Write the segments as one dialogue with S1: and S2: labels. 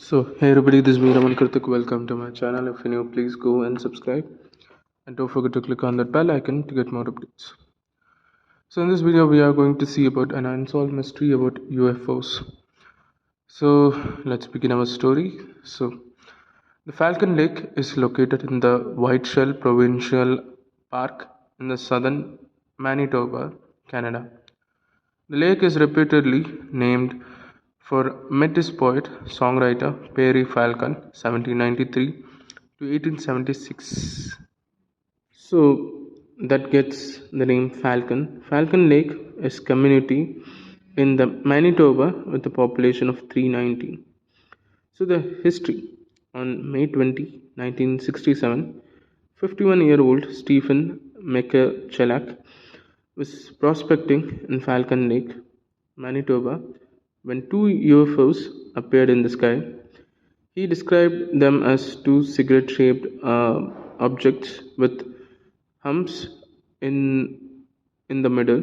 S1: So, hey everybody, this is me Raman Karthik. Welcome to my channel. If you're new, please go and subscribe. And don't forget to click on that bell icon to get more updates. So, in this video, we are going to see about an unsolved mystery about UFOs. So, let's begin our story. So, the Falcon Lake is located in the Whiteshell Provincial Park in the southern Manitoba, Canada. The lake is reputedly named for Métis poet songwriter Perry Falcon (1793 to 1876). So that gets the name Falcon. Falcon Lake is community in the Manitoba with a population of 390. So the history: on May 20, 1967, 51-year-old Stephen McCulloch was prospecting in Falcon Lake, Manitoba, when two UFOs appeared in the sky. He described them as two cigarette-shaped objects with humps in the middle.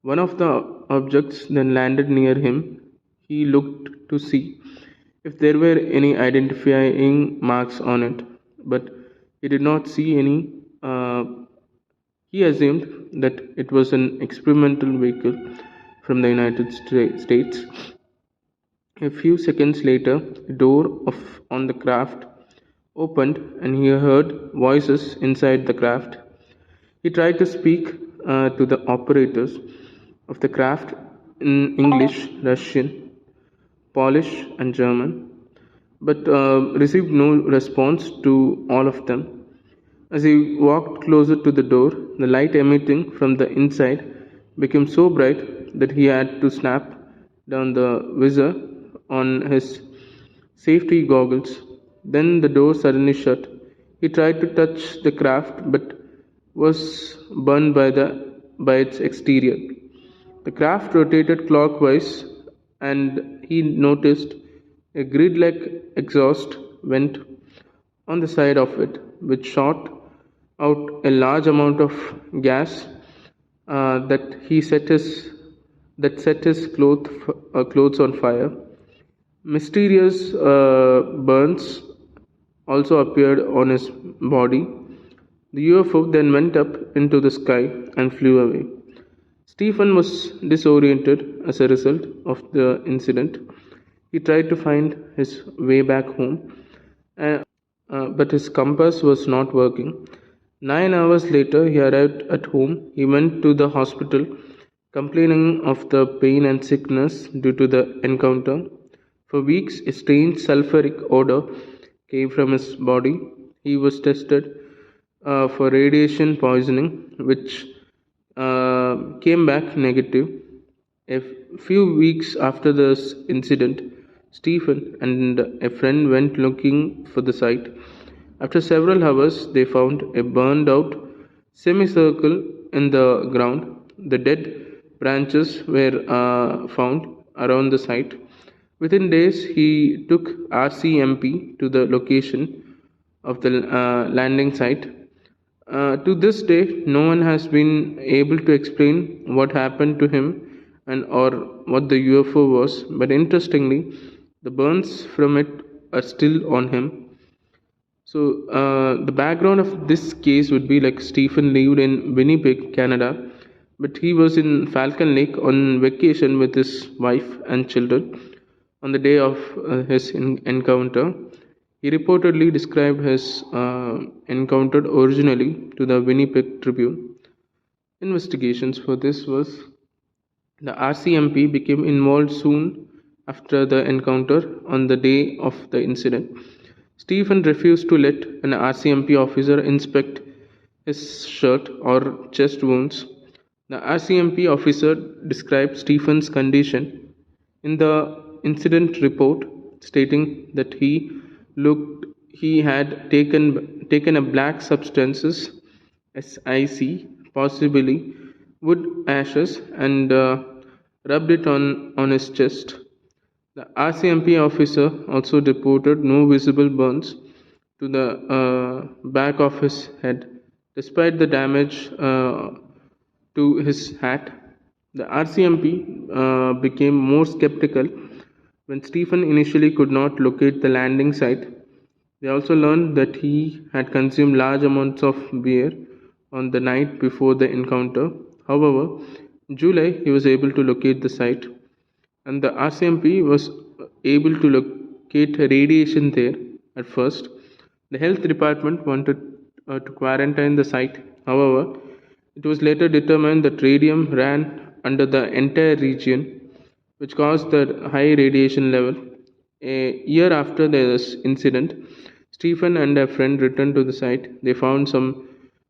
S1: One of the objects then landed near him. He looked to see if there were any identifying marks on it, but he did not see any. He assumed that it was an experimental vehicle from the United States. A few seconds later, the door on the craft opened and he heard voices inside the craft. He tried to speak to the operators of the craft in English, Russian, Polish, and German, but received no response to all of them. As he walked closer to the door, the light emitting from the inside became so bright that he had to snap down the visor on his safety goggles. Then the door suddenly shut. He tried to touch the craft but was burned by its exterior. The craft rotated clockwise and he noticed a grid-like exhaust vent on the side of it, which shot out a large amount of gas that set his clothes on fire. Mysterious burns also appeared on his body. The UFO then went up into the sky and flew away. Stephen was disoriented as a result of the incident. He tried to find his way back home, uh, but his compass was not working. 9 hours later, he arrived at home. He went to the hospital, complaining of the pain and sickness due to the encounter. For weeks, a strange sulfuric odor came from his body. He was tested for radiation poisoning, which came back negative. A few weeks after this incident, Stephen and a friend went looking for the site. After several hours, they found a burned out semicircle in the ground. The dead branches were found around the site. Within days, he took RCMP to the location of the landing site. To this day, no one has been able to explain what happened to him and or what the UFO was. But interestingly, the burns from it are still on him. So the background of this case would be like Stephen lived in Winnipeg, Canada, but he was in Falcon Lake on vacation with his wife and children. On the day of his encounter, he reportedly described his encounter originally to the Winnipeg Tribune. Investigations for this was the RCMP became involved soon after the encounter. On the day of the incident, Stephen refused to let an RCMP officer inspect his shirt or chest wounds. The RCMP officer described Stephen's condition in the incident report, stating that he had taken a black substances SIC, possibly wood ashes, and rubbed it on his chest. The RCMP officer also reported no visible burns to the back of his head, despite the damage to his hat. The RCMP became more skeptical When Stephen initially could not locate the landing site, they also learned that he had consumed large amounts of beer on the night before the encounter. However, in July he was able to locate the site, and the RCMP was able to locate radiation there at first. The health department wanted to quarantine the site. However, it was later determined that radium ran under the entire region, which caused the high radiation level. A year after this incident, Stephen and a friend returned to the site. They found some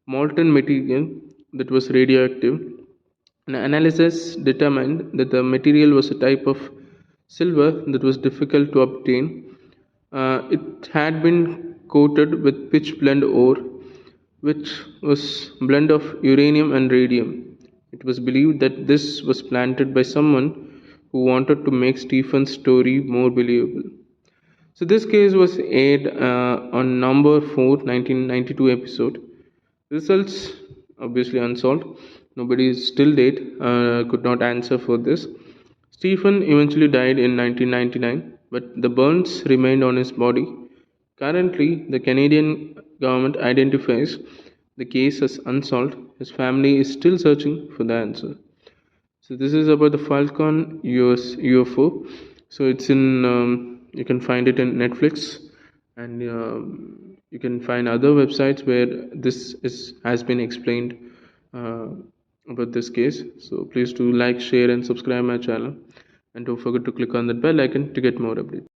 S1: molten material that was radioactive. An analysis determined that the material was a type of silver that was difficult to obtain. It had been coated with pitch blende ore, which was blend of uranium and radium. It was believed that this was planted by someone who wanted to make Stephen's story more believable. So this case was aired on November 4th, 1992 episode. Results obviously unsolved. Nobody is still date could not answer for this. Stephen eventually died in 1999, but the burns remained on his body. Currently, the Canadian government identifies the case as unsolved. His family is still searching for the answer. So this is about the Falcon US UFO. So it's in you can find it in Netflix, and you can find other websites where this is has been explained uh, about this case. So please do like, share, and subscribe my channel, and don't forget to click on that bell icon to get more updates.